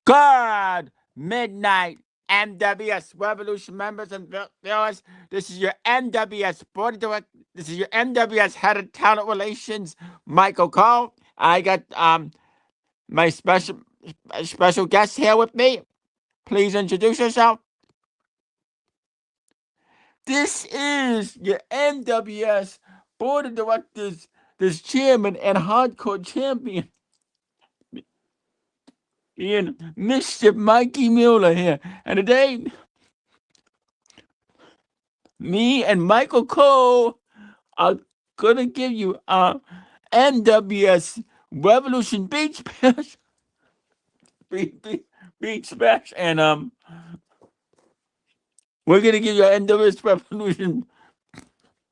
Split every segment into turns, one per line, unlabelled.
Good midnight, NWS Revolution members and viewers. This is your NWS board of direct. This is your NWS head of talent relations, Michael Cole. I got my special guest here with me. Please introduce yourself. This is your NWS board of directors, this chairman and hardcore champion, Ian Mischief Mikey Mueller here. And today, me and Michael Cole are gonna give you NWS Revolution Beach Bash, Beach Bash, and we're gonna give you NWS Revolution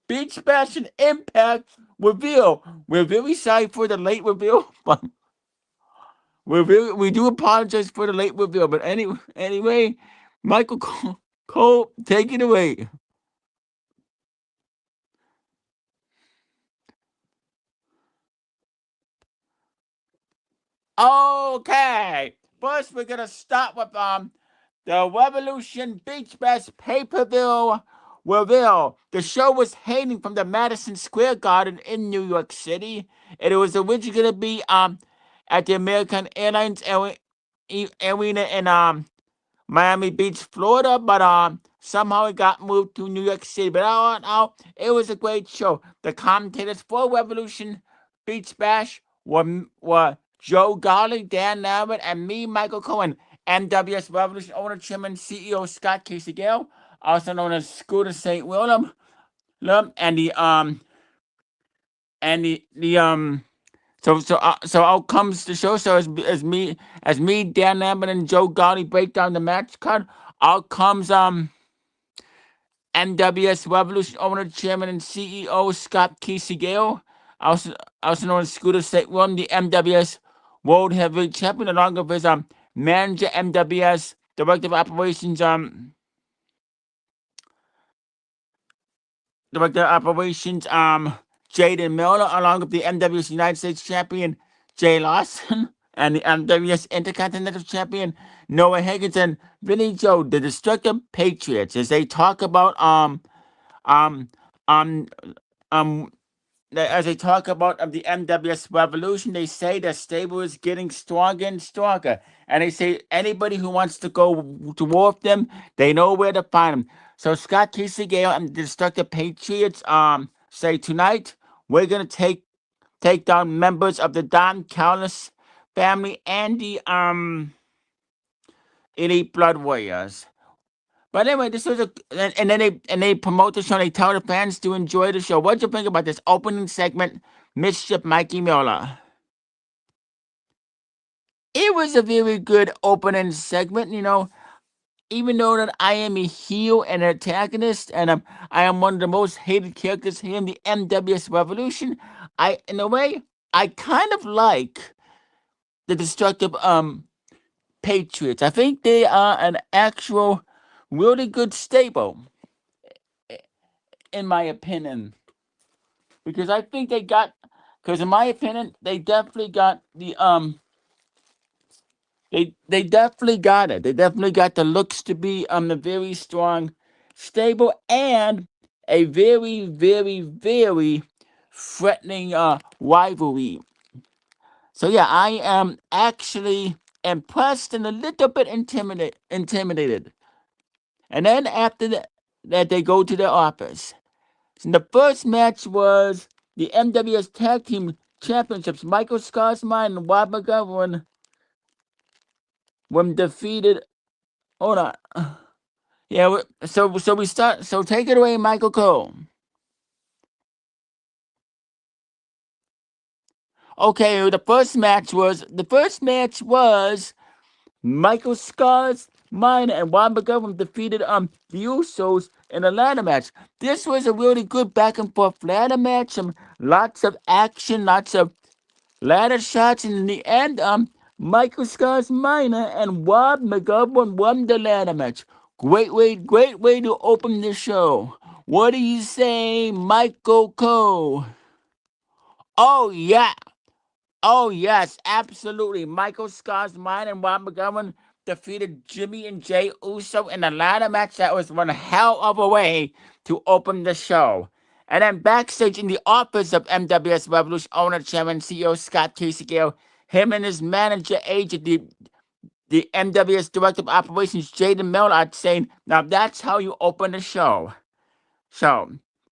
Beach Bash and Impact reveal. We're very sorry for the late reveal, but we do apologize for the late reveal. But anyway, Michael Cole, take it away. Okay. First, we're gonna start with the Revolution Beach Bash pay-per-view reveal. The show was hailing from the Madison Square Garden in New York City, and it was originally gonna be at the American Airlines Arena in Miami Beach, Florida, but somehow it got moved to New York City. But it was a great show. The commentators for Revolution Beach Bash were Joe Garley, Dan Lambert, and me, Michael Cohen. NWS Revolution owner, chairman, CEO Scott Casey Gale, also known as Scooter St. William, and the so out comes the show. So as me, Dan Lambert, and Joe Gotti break down the match card. Out comes NWS Revolution owner, chairman, and CEO Scott Casey Gale, also known as Scooter St. William, the NWS World Heavyweight Champion, along with his manager, NWS Director of Operations, Jaden Miller, along with the NWS United States Champion, Jay Lawson, and the NWS Intercontinental Champion, Noah Higgins, and Vinny Joe, the Destructive Patriots, as they talk about um um um as they talk about the NWS Revolution. They say the stable is getting stronger and stronger, and they say anybody who wants to go to war with them, they know where to find them. So Scott Casey Gale and the Destructive Patriots say tonight we're gonna take down members of the Don Callis family and the Elite Blood Warriors. But anyway, this was and then they promote the show. They tell the fans to enjoy the show. What'd you think about this opening segment, Mischief Mikey Mueller? It was a very good opening segment. Even though that I am a heel and an antagonist, and I am one of the most hated characters here in the NWS Revolution, in a way, I kind of like the Destructive Patriots. I think they are an actual really good stable, in my opinion. Because I think because in my opinion, they definitely got they definitely got it. They definitely got the looks to be a very strong stable and a very, very, very threatening rivalry. So yeah, I am actually impressed and a little bit intimidated. And then after that, they go to their office. And the first match was the NWS Tag Team Championships. Michael Scotsman and Rob McGovern when defeated. Hold on. Yeah, so we start. So take it away, Michael Cole. Okay, the first match was Michael Scars, mine, and Rob McGovern defeated the Usos in a ladder match. This was a really good back and forth ladder match. Lots of action, lots of ladder shots, and in the end, Michael Scars Minor and Rob McGovern won the ladder match. Great way to open the show. What do you say, Michael Cole? Oh yeah. Oh yes, absolutely. Michael Scott's mine and Rob McGovern defeated Jimmy and Jay Uso in a ladder match that was one hell of a way to open the show. And then backstage in the office of NWS Revolution owner, chairman, CEO Scott Casey Gale, him and his manager, agent, the NWS director of operations, Jaden Miller, are saying, now that's how you open the show. So,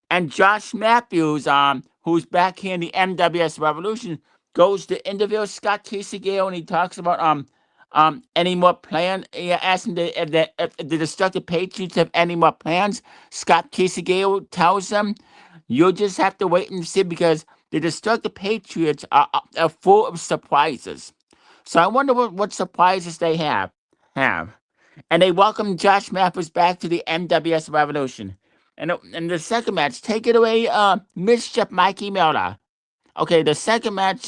and Josh Matthews, who's back here in the NWS Revolution, goes to interview Scott Casey Gale, and he talks about any more plans. He asks him if the Destructive Patriots have any more plans. Scott Casey Gale tells him, you'll just have to wait and see because the Destructive Patriots are full of surprises. So I wonder what surprises they have. And they welcome Josh Matthews back to the NWS Revolution. And the second match, take it away, Mischief Mikey Miller. Okay, the second match,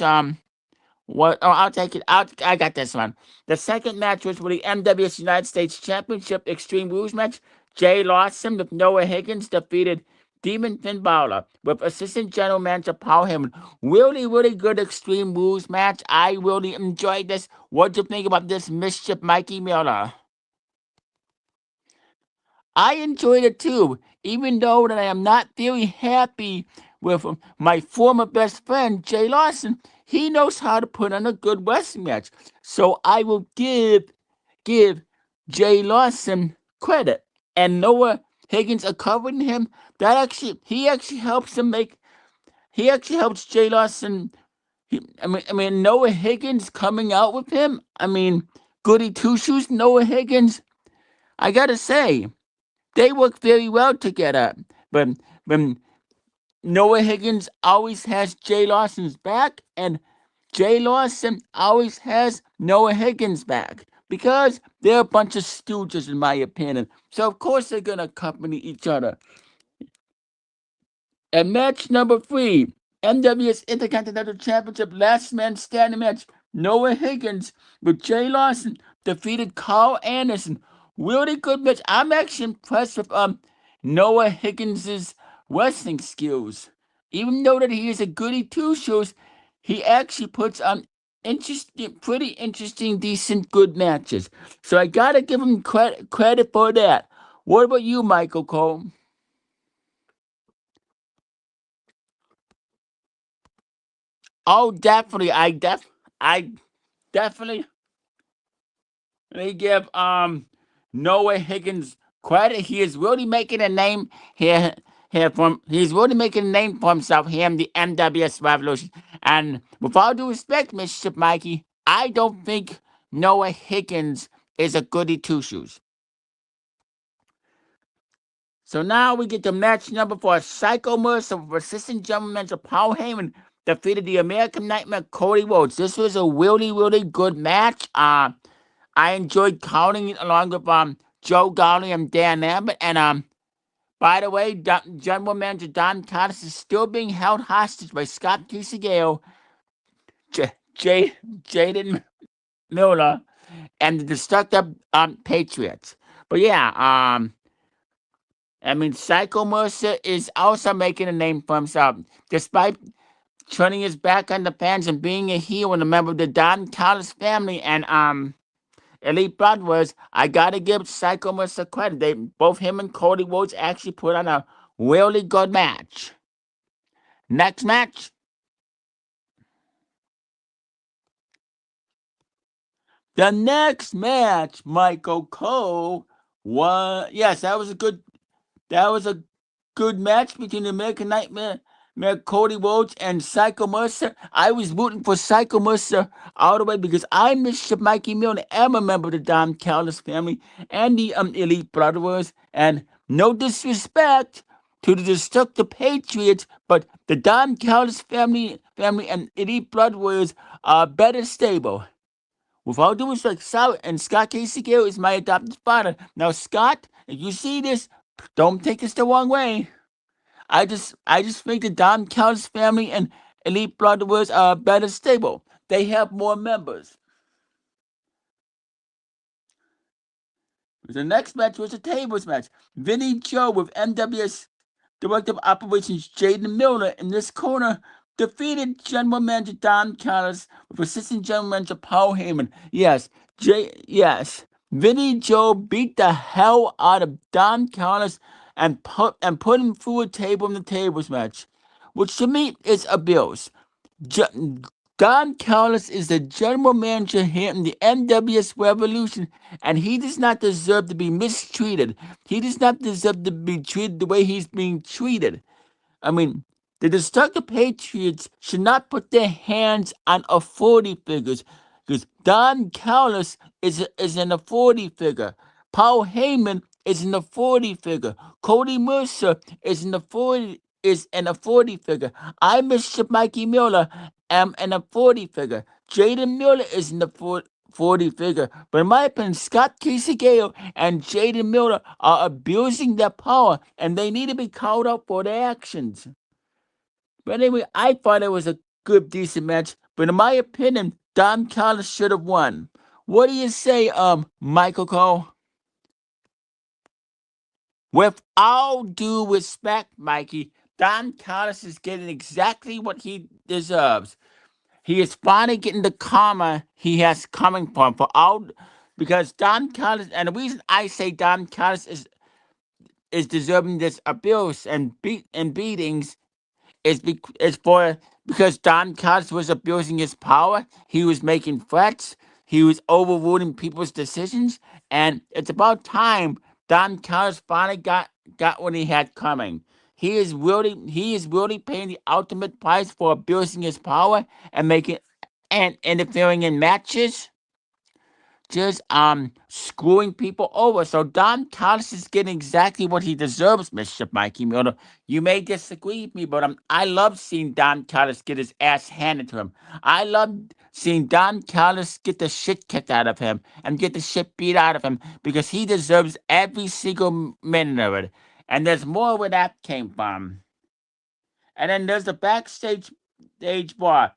what? Oh, I'll take it. I got this one. The second match was for the NWS United States Championship Extreme Rules match. Jay Lawson with Noah Higgins defeated Demon Finn Balor with Assistant General Manager Paul Heyman. Really, really good Extreme Rules match. I really enjoyed this. What do you think about this, Mischief Mikey Miller? I enjoyed it too, even though that I am not very happy with my former best friend, Jay Lawson. He knows how to put on a good wrestling match. So I will give Jay Lawson credit. And Noah Higgins are covering him. He actually helps him make he actually helps Jay Lawson. I mean Noah Higgins coming out with him. I mean, goody two shoes, Noah Higgins. I gotta say, they work very well together. But when Noah Higgins always has Jay Lawson's back, and Jay Lawson always has Noah Higgins' back. Because they're a bunch of stooges, in my opinion. So, of course, they're going to accompany each other. And match number 3, NWS Intercontinental Championship Last Man Standing match. Noah Higgins with Jay Lawson defeated Carl Anderson. Really good match. I'm actually impressed with Noah Higgins' wrestling skills. Even though that he is a goody two shoes, he actually puts on pretty interesting, decent, good matches. So I gotta give him credit for that. What about you, Michael Cole? Oh, definitely. I definitely give Noah Higgins credit. He is really making a name he's really making a name for himself here in the NWS Revolution. And with all due respect, Mr. Mikey, I don't think Noah Higgins is a goody two shoes. So now we get to match number 4. Psycho Mercer with Assistant General Manager Paul Heyman defeated the American Nightmare Cody Rhodes. This was a really, really good match. I enjoyed counting it along with Joe Garley and Dan Abbott. And by the way, General Manager Don Titus is still being held hostage by Scott Casey Gale, Jaden Miller, and the Destructive Patriots. But yeah, I mean, Psycho Mercer is also making a name for himself. Despite turning his back on the fans and being a heel and a member of the Don Callis family and Elite Brothers, I gotta give Psycho Mercer credit. Both him and Cody Rhodes actually put on a really good match. Next match. The next match, Michael Cole, yes, that was a good match between the American Nightmare, Cody Rhodes, and Psycho Mercer. I was rooting for Psycho Mercer all the way because I miss Mikey Milne. I'm a member of the Don Callis family and the Elite Brothers. And no disrespect to the Destructive Patriots, but the Don Callis family and Elite Brothers are better stable. With all due respect, Scott Casey Gale is my adopted father. Now, Scott, if you see this, don't take this the wrong way. I just think the Don Callis family and Elite Brothers are better stable. They have more members. The next match was a tables match. Vinny Joe with NWS Director of Operations Jaden Miller in this corner defeated General Manager Don Callis with Assistant General Manager Paul Heyman. Yes, Vinny Joe beat the hell out of Don Callis and put him through a table in the tables match, which to me is abuse. J- Don Callis is the general manager here in the NWS Revolution, and he does not deserve to be mistreated. He does not deserve to be treated the way he's being treated. I mean, the destructive Patriots should not put their hands on authority figures because Don Callis is an authority figure. Paul Heyman is an authority figure. Cody Mercer is an authority figure. I, Mischief Mikey Miller, am an authority figure. Jaden Miller is an authority figure. But in my opinion, Scott Casey Gale and Jaden Miller are abusing their power, and they need to be called out for their actions. But anyway, I thought it was a good, decent match. But in my opinion, Don Callis should have won. What do you say, Michael Cole? With all due respect, Mikey, Don Callis is getting exactly what he deserves. He is finally getting the karma he has coming for all, because Don Callis, and the reason I say Don Callis is deserving this abuse and beatings is for because Don Cox was abusing his power. He was making threats. He was overruling people's decisions, and it's about time Don Cox finally got what he had coming. He is really paying the ultimate price for abusing his power and making and interfering in matches, just screwing people over. So Don Callis is getting exactly what he deserves, Mr. Mikey Miller. You may disagree with me, but I love seeing Don Callis get his ass handed to him. I love seeing Don Callis get the shit kicked out of him and get the shit beat out of him because he deserves every single minute of it. And there's more where that came from. And then there's the backstage stage bar.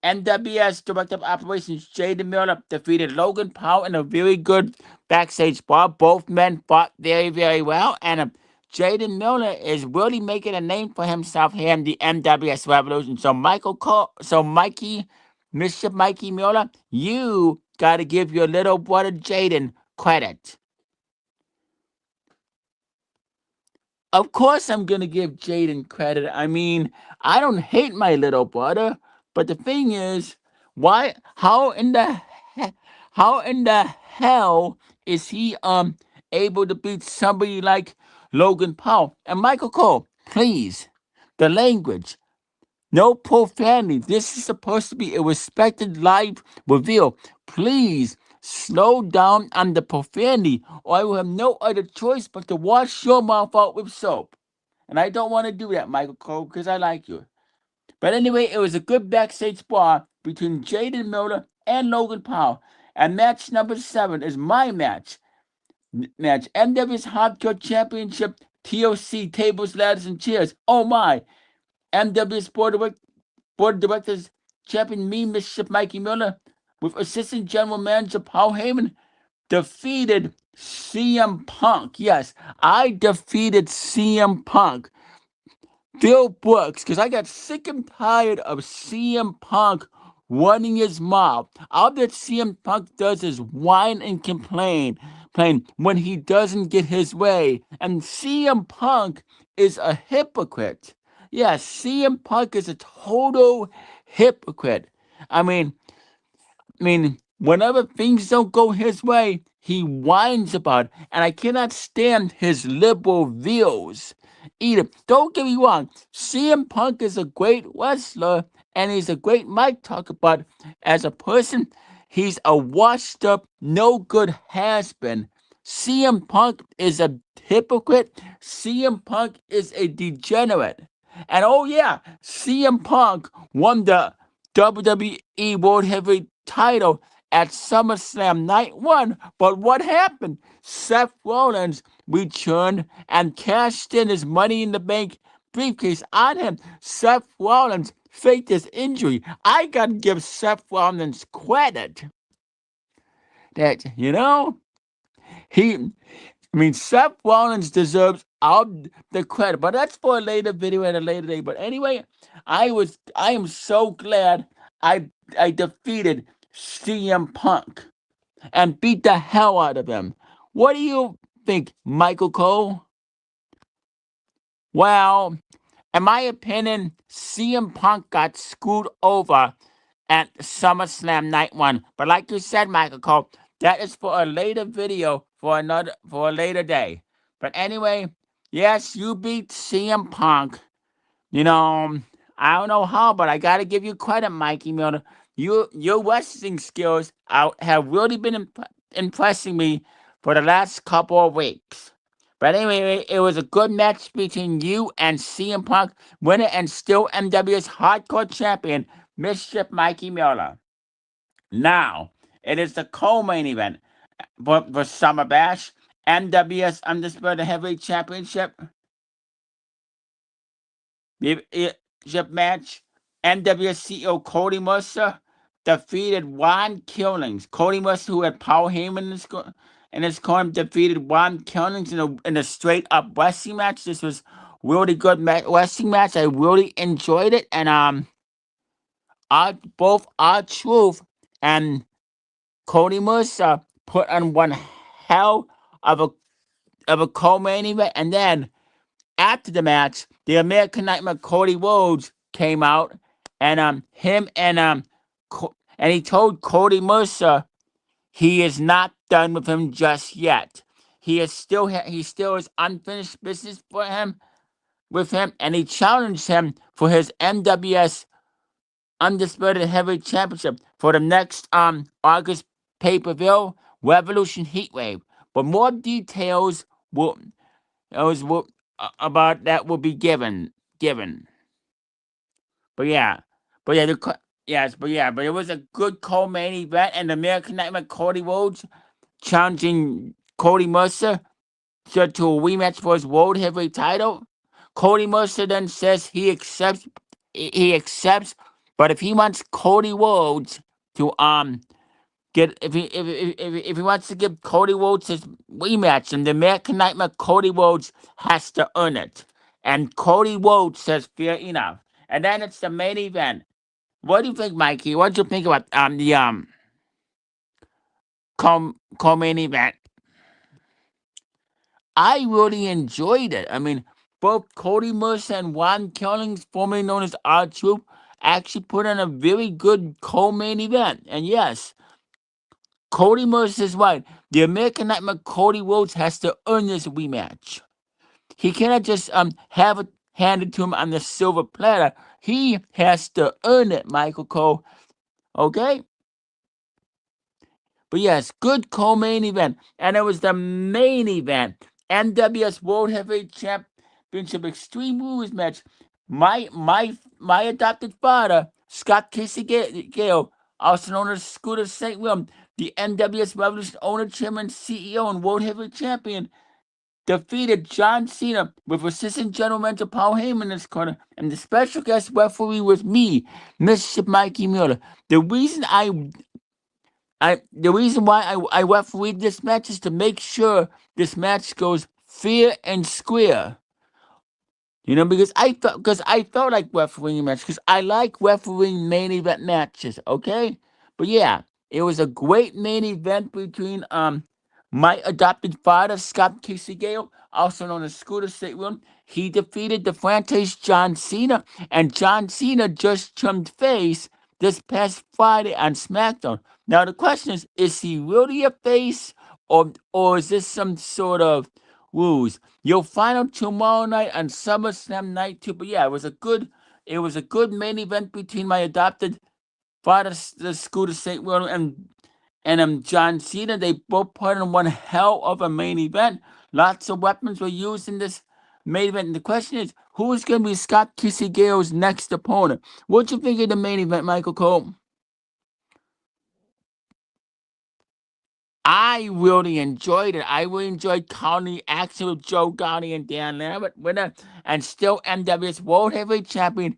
NWS Director of Operations Jaden Miller defeated Logan Paul in a very good backstage bar. Both men fought very, very well. And Jaden Miller is really making a name for himself here in the NWS Revolution. So Mikey, Mr. Mikey Miller, you got to give your little brother Jaden credit. Of course, I'm gonna give Jaden credit. I mean, I don't hate my little brother, but the thing is, why? How in the hell is he able to beat somebody like Logan Paul and Michael Cole? Please, the language. No profanity. This is supposed to be a respected live reveal. Please slow down on the profanity, or I will have no other choice but to wash your mouth out with soap. And I don't want to do that, Michael Cole, because I like you. But anyway, it was a good backstage spar between Jaden Miller and Logan Paul. And match number 7 is my match. NW's Hardcore Championship, TOC, Tables, Ladders, and Chairs. Oh my. NW's Board of Directors Champion me, Mischief Mikey Miller, with Assistant General Manager Paul Heyman, defeated CM Punk. Yes, I defeated CM Punk. Phil Brooks, because I got sick and tired of CM Punk running his mouth. All that CM Punk does is whine and complain when he doesn't get his way. And CM Punk is a hypocrite. Yes, CM Punk is a total hypocrite. I mean, whenever things don't go his way, he whines about it, and I cannot stand his liberal views either. Don't get me wrong, CM Punk is a great wrestler, and he's a great mic talker, but as a person, he's a washed up, no good has been. CM Punk is a hypocrite. CM Punk is a degenerate. And oh yeah, CM Punk won the WWE World Heavyweight title at SummerSlam Night 1. But what happened? Seth Rollins returned and cashed in his Money in the Bank briefcase on him. Seth Rollins faked his injury. I gotta give Seth Rollins credit that, he Seth Rollins deserves all the credit, but that's for a later video at a later day. But anyway, I am so glad I defeated CM Punk. and beat the hell out of him. What do you think, Michael Cole? Well, in my opinion, CM Punk got screwed over at SummerSlam Night 1. But like you said, Michael Cole, that is for a later video for a later day. But anyway, yes, you beat CM Punk. You know, I don't know how, but I gotta give you credit, Mikey Miller. Your wrestling skills have really been impressing me for the last couple of weeks. But anyway, it was a good match between you and CM Punk, winner and still NWS Hardcore Champion, Mischief Mikey Miller. Now, it is the co-main event for Summer Bash, NWS Undisputed Heavyweight Championship. Championship match, NWS Cody Mercer defeated Juan Killings. Cody Mercer, who had Paul Heyman in his corner, defeated Juan Killings in a straight up wrestling match. This was really good wrestling match. I really enjoyed it, and both R-Truth and Cody Mercer put on one hell of a co-main event, and then after the match, the American Nightmare Cody Rhodes came out, and and he told Cody Mercer he is not done with him just yet. He still has unfinished business for him with him, and he challenged him for his NWS Undisputed Heavyweight Championship for the next August pay-per-view Revolution Heatwave. But more details those will about that will be given. But yeah, but it was a good co-main event, and the American Nightmare Cody Rhodes challenging Cody Mercer to a rematch for his World Heavyweight title. Cody Mercer then says he accepts. He accepts, but if he wants Cody Rhodes to get if he wants to give Cody Rhodes his rematch, and the American Nightmare Cody Rhodes has to earn it. And Cody Rhodes says fair enough. And then it's the main event. What do you think, Mikey? What do you think about the co-main event? I really enjoyed it. I mean, both Cody Mercer and Juan Killings, formerly known as R-Truth, actually put on a very good co-main event. And yes, Cody Mercer is right. The American Nightmare Cody Rhodes has to earn this rematch. He cannot just have it handed to him on the silver platter. He has to earn it, Michael Cole. Okay? But yes, good co-main event. And it was the main event. NWS World Heavyweight Championship Extreme Rules match. My adopted father, Scott Casey Gale, also known as Scooter St. William, the NWS Revolution owner, chairman, CEO, and World Heavyweight Champion, defeated John Cena with assistant general manager Paul Heyman in his corner, and the special guest referee was me, Mischief Mikey Mueller. The reason the reason why I refereed this match is to make sure this match goes fair and square. You know, because I felt like refereeing matches because I like refereeing main event matches. Okay, but yeah, it was a great main event between my adopted father Scott Casey Gale, also known as Scooter St. He defeated the franchise John Cena, and John Cena just turned face this past Friday on SmackDown. Now the question is he really a face, or is this some sort of ruse? You'll find out tomorrow night on SummerSlam Night 2. But yeah, it was a good main event between my adopted father, the Scooter St. and John Cena. They both put in one hell of a main event. Lots of weapons were used in this main event. And the question is, who is going to be Scott Kissy Gale's next opponent? What you think of the main event, Michael Cole? I really enjoyed it. I really enjoyed County action with Joe Gotti and Dan Lambert, winner and still NWS World Heavyweight Champion,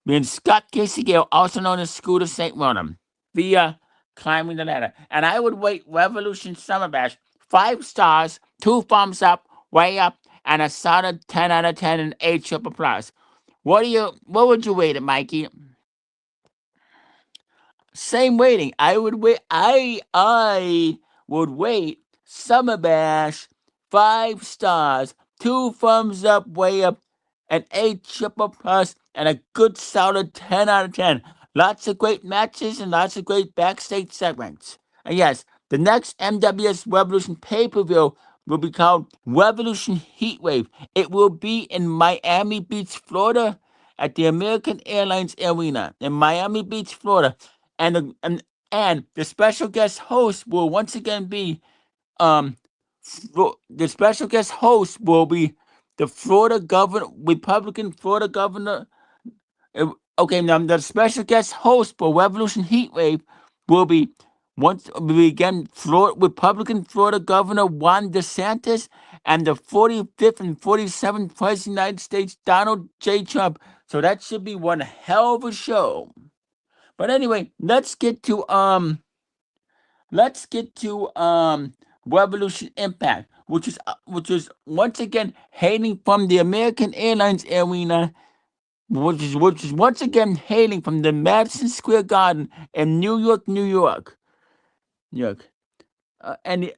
being Scott Casey Gale, also known as Scooter St. William, via climbing the ladder. And I would rate Revolution Summer Bash 5 stars, 2 thumbs up, way up, and a solid 10 out of 10 and 8 triple plus. What would you rate it, Mikey? Same waiting. I would wait. I would wait. Summer Bash, 5 stars, 2 thumbs up, way up, an 8 triple plus, and a good solid 10 out of 10. Lots of great matches and lots of great backstage segments. And yes, the next NWS Revolution pay-per-view will be called Revolution Heatwave. It will be in Miami Beach, Florida, at the American Airlines Arena in Miami Beach, Florida. And the special guest host will once again be um the special guest host will be the Florida governor, Republican Florida governor. Okay, now the special guest host for Revolution Heatwave will be again Florida Republican Florida Governor Juan DeSantis and the 45th and 47th President of the United States Donald J. Trump. So that should be one hell of a show. But anyway, let's get to Revolution Impact, which is once again hailing from the American Airlines Arena, which is once again hailing from the Madison Square Garden in New York, New York, New York. And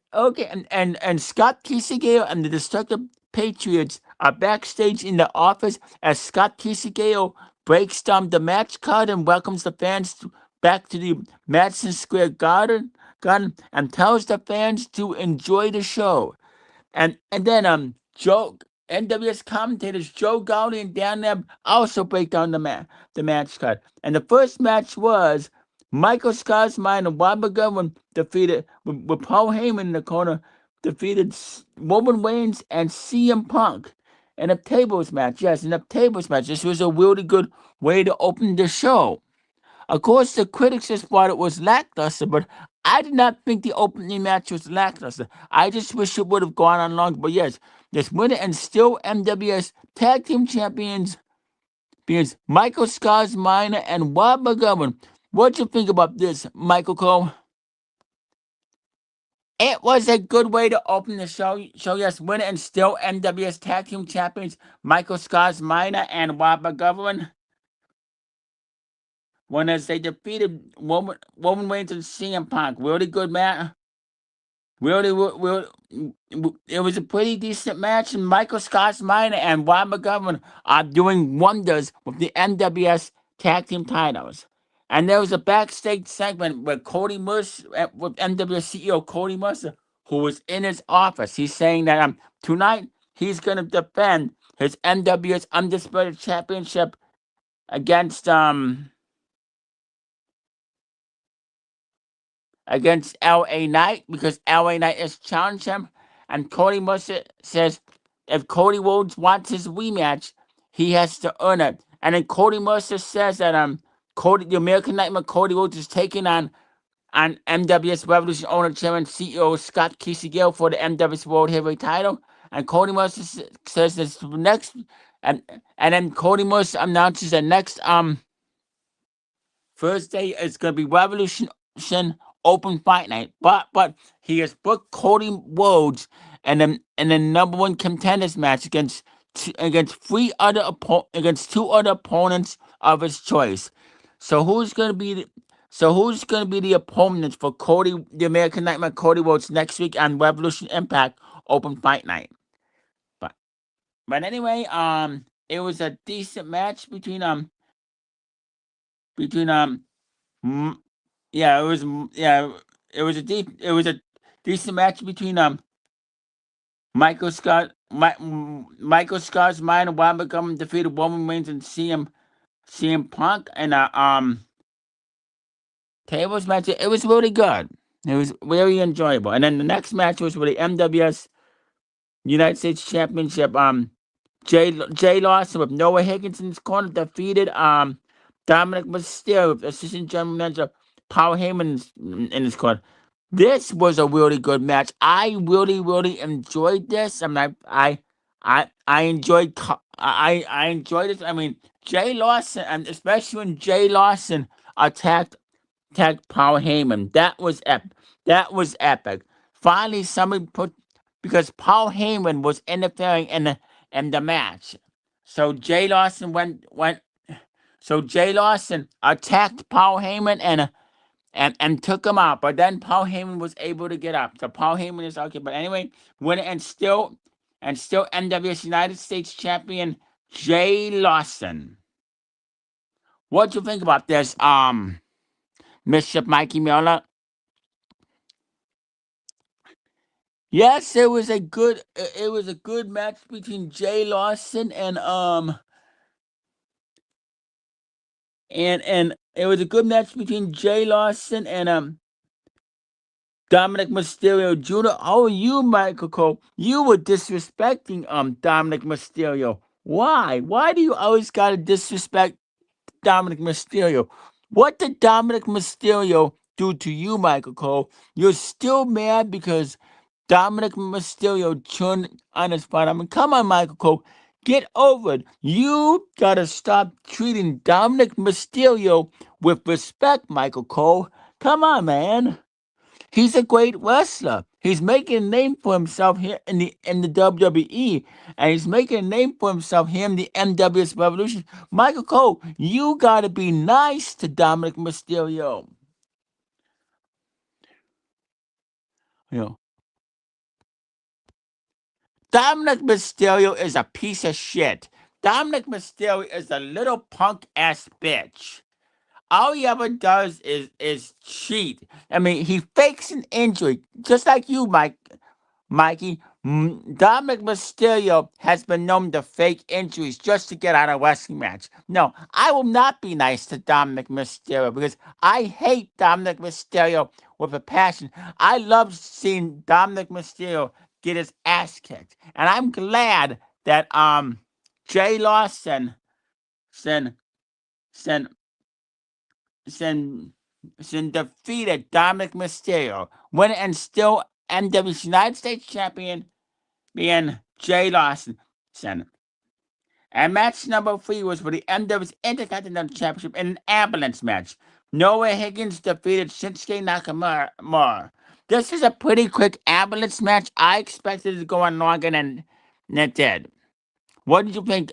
Scott Kisagale and the Destructive Patriots are backstage in the office as Scott Kisagale breaks down the match card and welcomes the fans back to the Madison Square Garden and tells the fans to enjoy the show. And then Joe NWS commentators Joe Gowdy and Dan Neb also break down the match card. And the first match was Michael Scotsman and Bob McGovern defeated with Paul Heyman in the corner, defeated Roman Reigns and CM Punk in a tables match. Yes, in a tables match. This was a really good way to open the show. Of course, the critics just thought it was lackluster, but I did not think the opening match was lackluster. I just wish it would have gone on longer. But yes, this winner and still NWS Tag Team Champions being Michael Scars Minor and Rob McGovern. What'd you think about this, Michael Cole? It was a good way to open the show. So yes, winner and still NWS Tag Team Champions Michael Scars Minor and Rob McGovern. When as they defeated Roman Reigns and CM Punk. Really good match. It was a pretty decent match, and Michael Scott's Minor and Rob McGovern are doing wonders with the NWS Tag Team titles. And there was a backstage segment with Cody Mercer, with NWS CEO Cody Mercer, who was in his office. He's saying that tonight he's going to defend his NWS Undisputed Championship against LA Knight because LA Knight has challenged him. And Cody Mercer says if Cody Rhodes wants his rematch, he has to earn it. And then Cody Mercer says that the American Nightmare Cody Rhodes is taking on MWS Revolution owner, chairman, CEO Scott Kisagale for the MWS World Heavyweight title. And Cody Mercer says this next, and then Cody Mercer announces that next Thursday is going to be Revolution Open Fight Night, but he has booked Cody Rhodes and the number one contenders match against two other opponents of his choice. So who's going to be the opponents for Cody, the American Nightmare Cody Rhodes next week on Revolution Impact Open Fight Night? But anyway, it was a decent match between yeah, it was a decent match between Michael Scott's mind and Bob McGovern defeated Roman Reigns and CM Punk and tables match. It was really good. It was very enjoyable. And then the next match was for the MWS United States Championship. Jay Lawson with Noah Higgins in his corner defeated Dominic Mysterio with Assistant General Manager Paul Heyman in his corner. This was a really good match. I really enjoyed this. I mean, I enjoyed I enjoyed it. I mean, Jay Lawson, and especially when Jay Lawson attacked Paul Heyman. That was epic. Finally, somebody put because Paul Heyman was interfering in the match. So Jay Lawson went. So Jay Lawson attacked Paul Heyman and took him out. But then Paul Heyman was able to get up. So Paul Heyman is okay. But anyway, winner and still NWS United States champion Jay Lawson. What do you think about this, Mischief Mikey Miller? Yes, it was a good match between Jay Lawson and it was a good match between Jay Lawson and Dominic Mysterio Jr. Oh, you, Michael Cole, you were disrespecting Dominic Mysterio. Why? Why do you always gotta disrespect Dominic Mysterio? What did Dominic Mysterio do to you, Michael Cole? You're still mad because Dominic Mysterio turned on his fight. I mean, come on, Michael Cole. Get over it. You gotta stop treating Dominic Mysterio with respect, Michael Cole. Come on, man. He's a great wrestler. He's making a name for himself here in the WWE, and he's making a name for himself here in the NWS Revolution. Michael Cole, you gotta be nice to Dominic Mysterio. You know, Dominic Mysterio is a piece of shit. Dominic Mysterio is a little punk ass bitch. All he ever does is cheat. I mean, he fakes an injury, just like you, Mikey. Dominic Mysterio has been known to fake injuries just to get out of a wrestling match. No, I will not be nice to Dominic Mysterio because I hate Dominic Mysterio with a passion. I love seeing Dominic Mysterio get his ass kicked, and I'm glad that Jay Lawson sent sent sent sent defeated Dominic Mysterio, winning and still NW's United States champion being Jay Lawson. And match number 3 was for the NW's Intercontinental Championship in an ambulance match. Noah Higgins defeated Shinsuke Nakamura. This is a pretty quick ambulance match. I expected it to go on longer than it did. What did you think,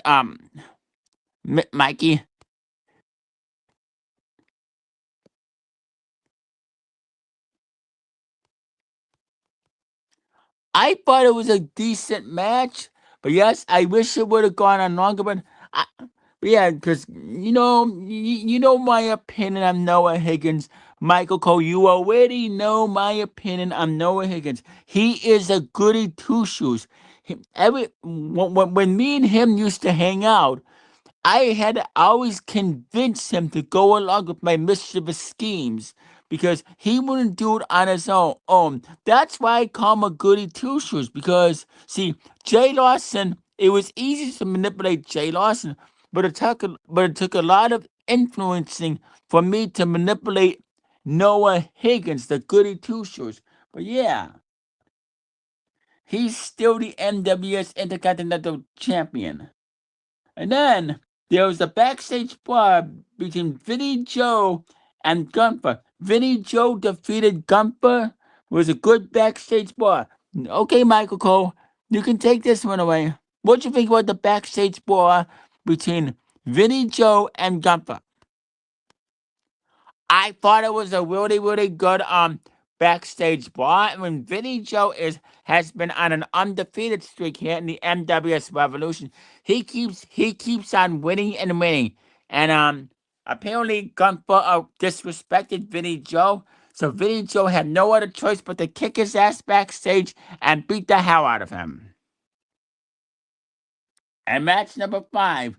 Mikey? I thought it was a decent match, but yes, I wish it would have gone on longer. But yeah, because you know my opinion on Noah Higgins, Michael Cole. You already know my opinion on Noah Higgins. He is a goody two shoes. When me and him used to hang out, I had to always convince him to go along with my mischievous schemes because he wouldn't do it on his own. That's why I call him a goody two shoes because, see, Jay Lawson, it was easy to manipulate Jay Lawson, but it took a lot of influencing for me to manipulate Noah Higgins, the goody two shoes. But yeah, he's still the NWS Intercontinental Champion. And then there was a backstage brawl between Vinnie Joe and Gunther. Vinnie Joe defeated Gunther. It was a good backstage brawl. Okay, Michael Cole, you can take this one away. What do you think about the backstage brawl between Vinnie Joe and Gunther? I thought it was a really, really good backstage brawl. I mean, Vinny Joe has been on an undefeated streak here in the NWS Revolution. He keeps on winning and winning. And apparently Gunther disrespected Vinny Joe. So Vinny Joe had no other choice but to kick his ass backstage and beat the hell out of him. And match number 5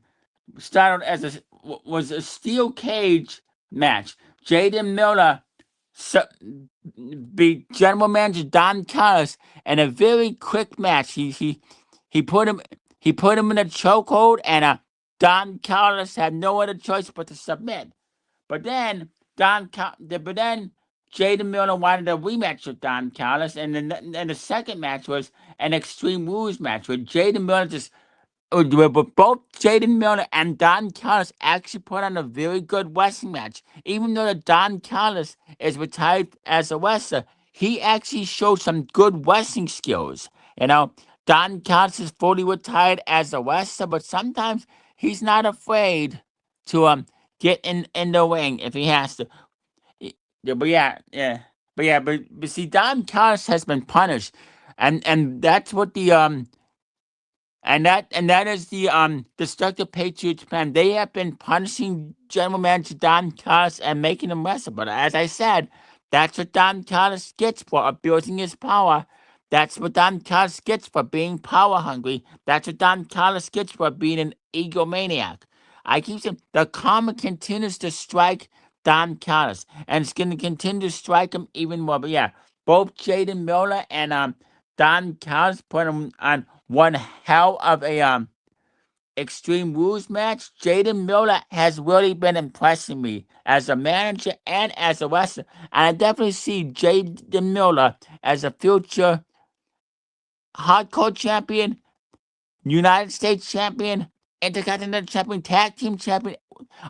started as was a steel cage match. Jaden Miller so, beat General Manager Don Callis in a very quick match. He put him in a chokehold, and Don Callis had no other choice but to submit. But then Jaden Miller wanted a rematch with Don Callis, and the second match was an Extreme Rules match where Jaden Miller just but both Jaden Miller and Don Callis actually put on a very good wrestling match. Even though Don Callis is retired as a wrestler, he actually showed some good wrestling skills. Don Callis is fully retired as a wrestler, but sometimes he's not afraid to get in the ring if he has to. Yeah, but see, Don Callis has been punished, and that's what the and that is the destructive Patriots plan. They have been punishing General Manager Don Callis and making him wrestle. But as I said, that's what Don Callis gets for abusing his power. That's what Don Callis gets for being power hungry. That's what Don Callis gets for being an egomaniac. I keep saying the karma continues to strike Don Callis, and it's going to continue to strike him even more. But yeah, both Jaden Miller and Don Callis put him on one hell of a Extreme Rules match. Jaden Miller has really been impressing me as a manager and as a wrestler. And I definitely see Jaden Miller as a future hardcore champion, United States champion, Intercontinental champion, tag team champion,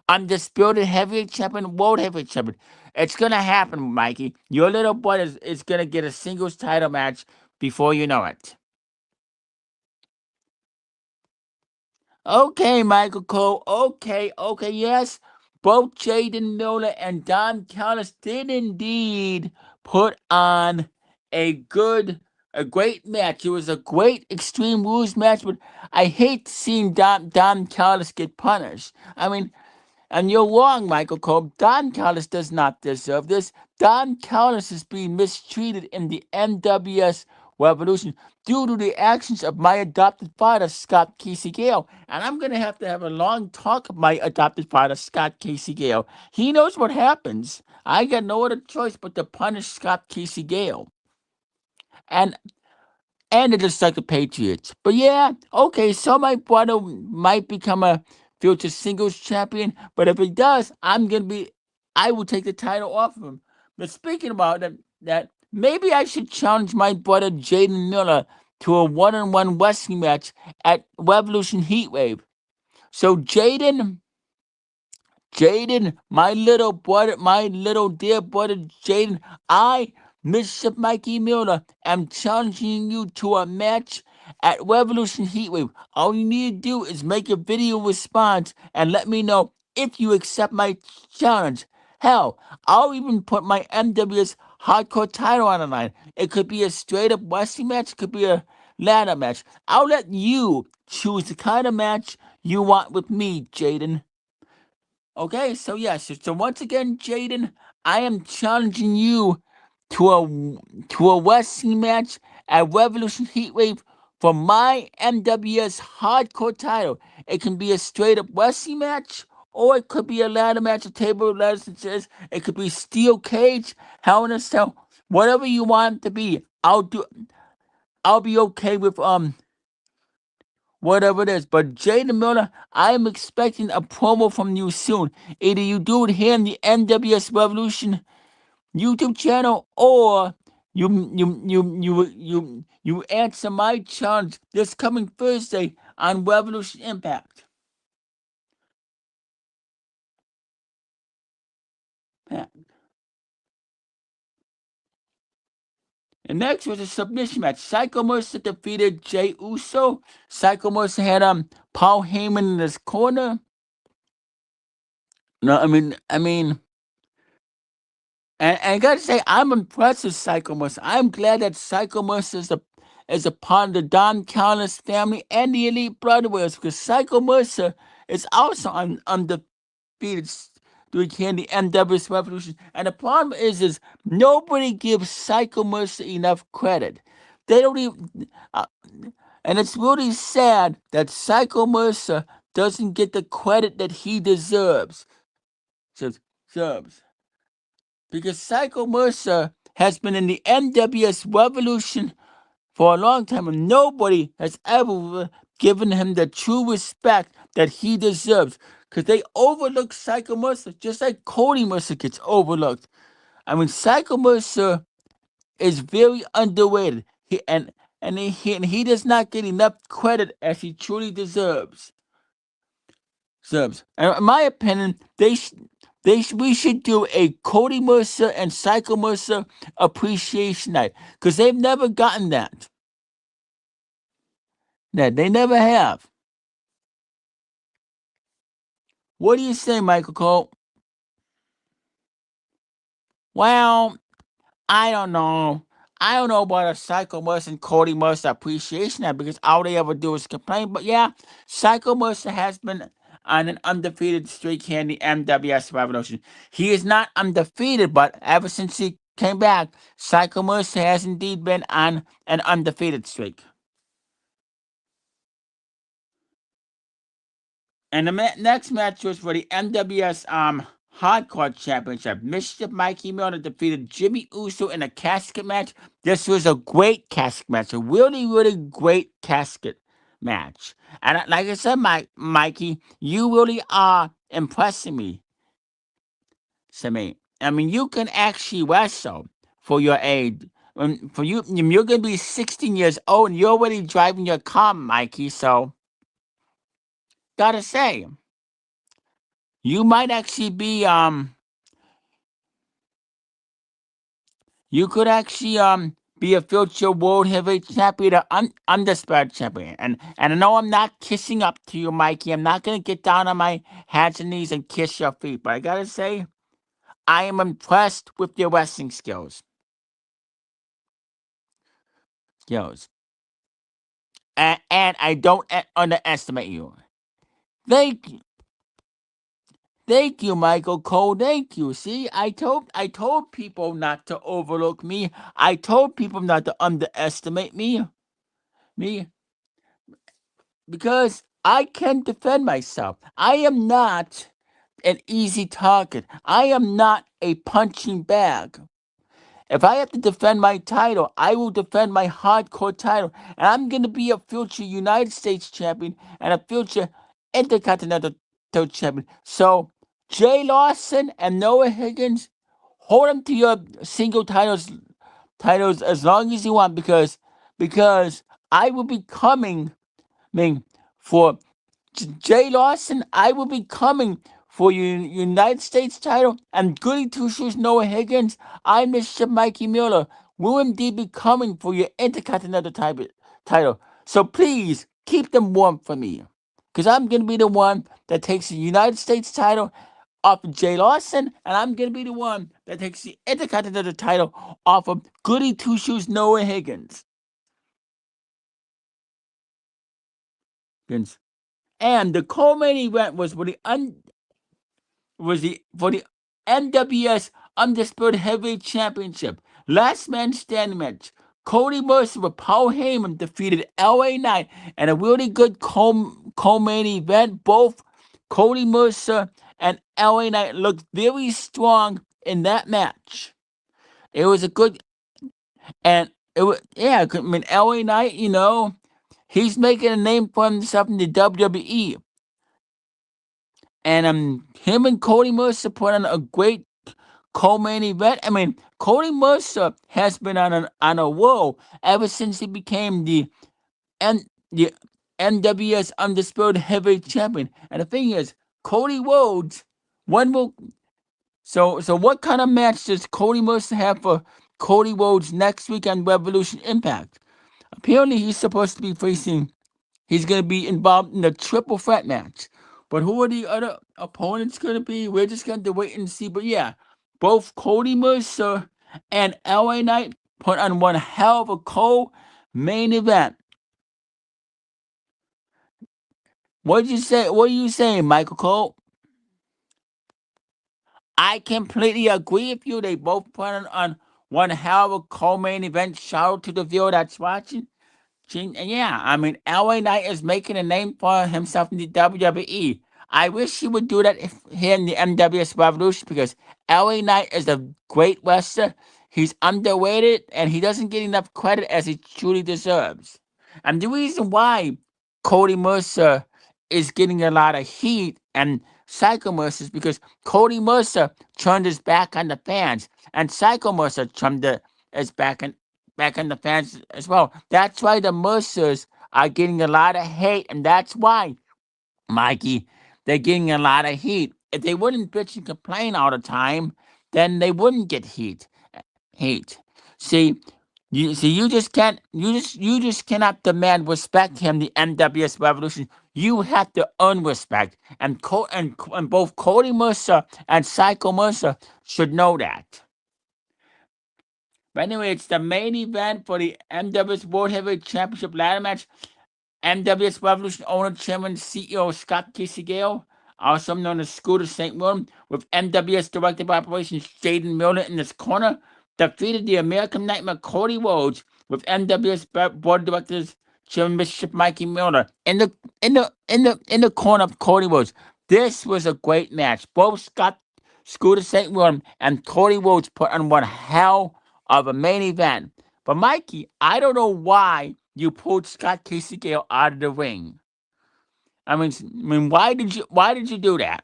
undisputed heavyweight champion, world heavyweight champion. It's gonna happen, Mikey. Your little boy is gonna get a singles title match before you know it. Okay, Michael Cole. Okay, yes. Both Jaden Miller and Don Callis did indeed put on a great match. It was a great Extreme Rules match, but I hate seeing Don Callis get punished. I mean, and you're wrong, Michael Cole. Don Callis does not deserve this. Don Callis is being mistreated in the NWS Revolution due to the actions of my adopted father, Scott Casey Gale. And I'm going to have a long talk with my adopted father, Scott Casey Gale. He knows what happens. I got no other choice but to punish Scott Casey Gale. And and it just like the Patriots. But yeah, okay, so my brother might become a future singles champion, but if he does, I will take the title off of him. But speaking about that maybe I should challenge my brother Jaden Miller to a one-on-one wrestling match at Revolution Heatwave. So Jaden, my little dear brother Jaden, I, Mischief Mikey Miller, am challenging you to a match at Revolution Heatwave. All you need to do is make a video response and let me know if you accept my challenge. Hell, I'll even put my NWS hardcore title on the line. It could be a straight up wrestling match, it could be a ladder match. I'll let you choose the kind of match you want with me, Jaden. Okay, so yes, so once again, Jaden, I am challenging you to a wrestling match at Revolution Heatwave for my NWS Hardcore title. It can be a straight up wrestling match, or it could be a ladder match, a table of ladders and chairs. It could be steel cage, hell in a cell, whatever you want it to be. I'll be okay with whatever it is. But Jaden Miller, I am expecting a promo from you soon. Either you do it here in the NWS Revolution YouTube channel, or you answer my challenge this coming Thursday on Revolution Impact. Yeah. And next was a submission match. Psycho Mercer defeated Jay Uso. Psycho Mercer had Paul Heyman in his corner. No, I mean, and I gotta say, I'm impressed with Psycho Mercer. I'm glad that Psycho Mercer is a part of the Don Callis family and the Elite Brothers, because Psycho Mercer is also undefeated doing here in the NWS Revolution. And the problem is nobody gives Psycho Mercer enough credit. They don't even, and it's really sad that Psycho Mercer doesn't get the credit that he deserves. Deserves. Because Psycho Mercer has been in the NWS Revolution for a long time, and nobody has ever given him the true respect that he deserves. Because they overlook Psycho Mercer just like Cody Mercer gets overlooked. I mean, Psycho Mercer is very underrated. He does not get enough credit as he truly deserves. And in my opinion, we should do a Cody Mercer and Psycho Mercer appreciation night, because they've never gotten that. They never have. What do you say, Michael Cole? Well, I don't know. I don't know about a Psycho Mercer and Cody Mercer appreciation that because all they ever do is complain. But yeah, Psycho Mercer has been on an undefeated streak here in the NWS Revolution. He is not undefeated, but ever since he came back, Psycho Mercer has indeed been on an undefeated streak. And the next match was for the NWS Hardcore Championship. Mischief Mikey Miller defeated Jimmy Uso in a casket match. This was a great casket match, a really, really great casket match. And like I said, Mikey, you really are impressing me. I mean, you can actually wrestle for your age. For you, you're gonna be 16 years old, and you're already driving your car, Mikey. So, gotta say, you might actually be you could actually be a future world heavyweight champion or undisputed champion. And I know I'm not kissing up to you, Mikey. I'm not gonna get down on my hands and knees and kiss your feet, but I gotta say, I am impressed with your wrestling skills. And I don't underestimate you. Thank you. Thank you, Michael Cole. Thank you. See, I told people not to overlook me. I told people not to underestimate me. Me because I can defend myself. I am not an easy target. I am not a punching bag. If I have to defend my title, I will defend my hardcore title. And I'm going to be a future United States champion and a future Intercontinental champion. So, Jay Lawson and Noah Higgins, hold on to your single titles as long as you want because I will be coming for Jay Lawson, I will be coming for your United States title, and Goody Two Shoes Noah Higgins, I, Mr. Mikey Mueller, will indeed be coming for your Intercontinental title. So please keep them warm for me, because I'm going to be the one that takes the United States title off of Jay Lawson, and I'm going to be the one that takes the Intercontinental title off of Goody Two Shoes Noah Higgins. And the co-main event was for the NWS Undisputed Heavyweight Championship. Last man standing match. Cody Mercer with Paul Heyman defeated LA Knight and a really good co-main event. Both Cody Mercer and LA Knight looked very strong in that match. It was a good and it was I mean LA Knight, he's making a name for himself in the WWE. And him and Cody Mercer put on a great co-main event. I mean, Cody Mercer has been on a roll ever since he became the NWS Undisputed Heavyweight Champion. And the thing is, Cody Rhodes, one will. So what kind of match does Cody Mercer have for Cody Rhodes next week on Revolution Impact? Apparently, he's supposed to be facing. He's going to be involved in a triple threat match. But who are the other opponents going to be? We're just going to wait and see. But yeah, both Cody Mercer and LA Knight put on one hell of a co-main event. What did you say? What are you saying, Michael Cole? I completely agree with you. They both put on one hell of a co-main event. Shout out to the viewer that's watching. And yeah, I mean, LA Knight is making a name for himself in the WWE. I wish he would do that here in the NWS Revolution because LA Knight is a great wrestler. He's underrated and he doesn't get enough credit as he truly deserves. And the reason why Cody Mercer is getting a lot of heat and Psycho Mercer is because Cody Mercer turned his back on the fans and Psycho Mercer turned his back on the fans as well. That's why the Mercers are getting a lot of hate, and that's why, Mikey, they're getting a lot of heat. If they wouldn't bitch and complain all the time, then they wouldn't get heat. Hate. See, you just can't. You just cannot demand respect here in the NWS Revolution. You have to earn respect, and both Cody Mercer and Psycho Mercer should know that. But anyway, it's the main event for the NWS World Heavyweight Championship ladder match. NWS Revolution owner, chairman, CEO Scott Kissigale, also known as Scooter St. William, with NWS Director of Operations Jaden Miller in this corner, defeated the American Nightmare Cody Rhodes with NWS Board of Directors Chairman Mischief Mikey Miller in the corner of Cody Rhodes. This was a great match. Both Scooter St. William and Cody Rhodes put on one hell of a main event. But Mikey, I don't know why you pulled Scott Casey out of the ring. I mean, why did you do that?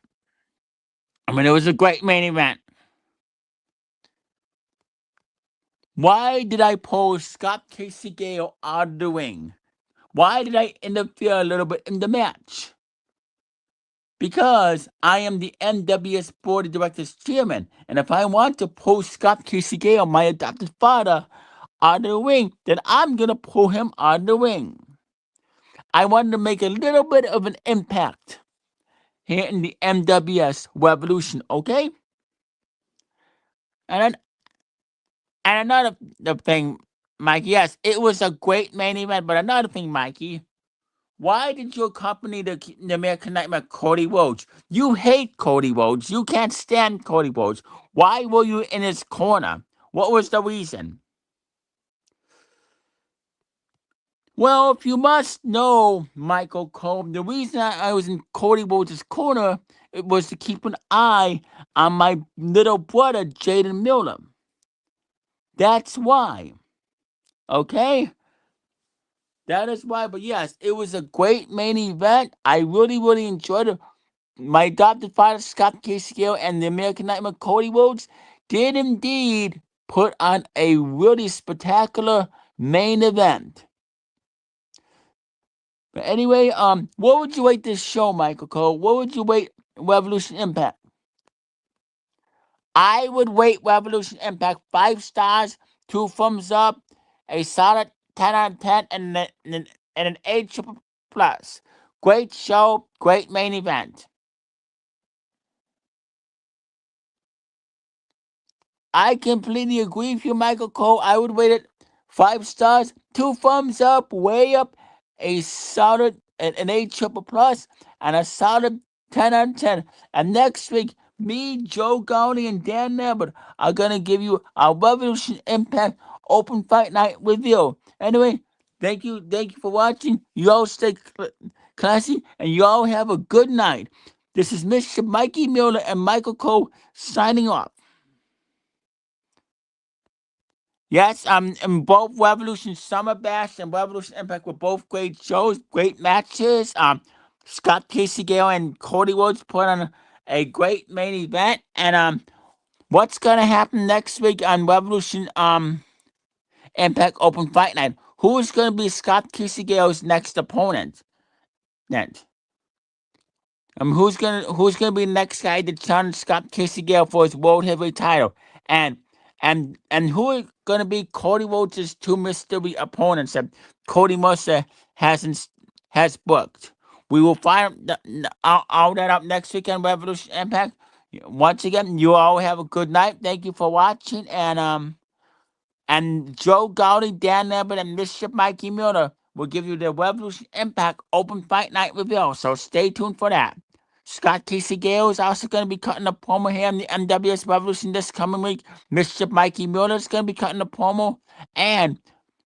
I mean, it was a great main event. Why did I pull Scott Casey Gale out of the ring? Why did I interfere a little bit in the match? Because I am the NWS Board of Directors Chairman, and if I want to pull Scott Casey Gale, my adopted father, out of the ring, then I'm gonna pull him out of the ring. I wanted to make a little bit of an impact here in the NWS Revolution, okay? And then, and another thing, Mikey, yes, it was a great main event, but another thing, Mikey, why did you accompany the American Nightmare Cody Rhodes? You hate Cody Rhodes. You can't stand Cody Rhodes. Why were you in his corner? What was the reason? Well, if you must know, Michael Cole, the reason I was in Cody Rhodes' corner, it was to keep an eye on my little brother, Jaden Miller. That's why. Okay? That is why. But yes, it was a great main event. I really, really enjoyed it. My adopted father, Scott Casey and the American Nightmare Cody Rhodes did indeed put on a really spectacular main event. But anyway, what would you rate this show, Michael Cole? What would you rate Revolution Impact? I would rate Revolution Impact 5 stars, 2 thumbs up, a solid 10 out of 10, and an 8 triple plus. Great show, great main event. I completely agree with you, Michael Cole. I would rate it 5 stars, 2 thumbs up, way up, a solid an 8 triple plus, and a solid 10 out of 10. And next week, me, Joe Gowney, and Dan Nebbert are gonna give you our Revolution Impact Open Fight Night review. Anyway, thank you for watching. You all stay classy, and you all have a good night. This is Mr. Mikey Miller and Michael Cole signing off. Yes, and both Revolution Summer Bash and Revolution Impact were both great shows, great matches. Scott Casey Gale and Cody Rhodes put on a great main event. And what's gonna happen next week on Revolution Impact Open Fight Night? Who is gonna be Scott Casey Gale's next opponent? Next. Who's gonna be the next guy to challenge Scott Casey Gale for his world heavyweight title? And and who are gonna be Cody Rhodes' two mystery opponents that Cody Mercer has booked? We will find all that up next week on Revolution Impact. Once again, you all have a good night. Thank you for watching, and Joe Gowdy, Dan Abbott, and Mischief Mikey Miller will give you the Revolution Impact Open Fight Night reveal. So stay tuned for that. Scott Casey Gale is also going to be cutting a promo here in the NWS Revolution this coming week. Mischief Mikey Miller is going to be cutting a promo. And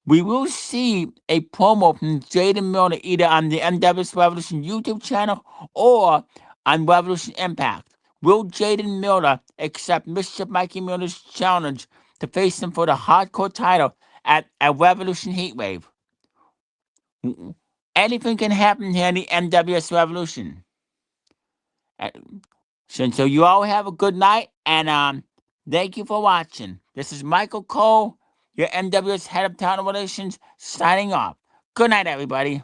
we will see a promo from Jaden Miller either on the NWS Revolution YouTube channel or on Revolution Impact. Will Jaden Miller accept Mischief Mikey Miller's challenge to face him for the hardcore title at Revolution Heatwave? Anything can happen here in the NWS Revolution. So you all have a good night, and thank you for watching. This is Michael Cole, your NWS Head of Talent Relations, signing off. Good night, everybody.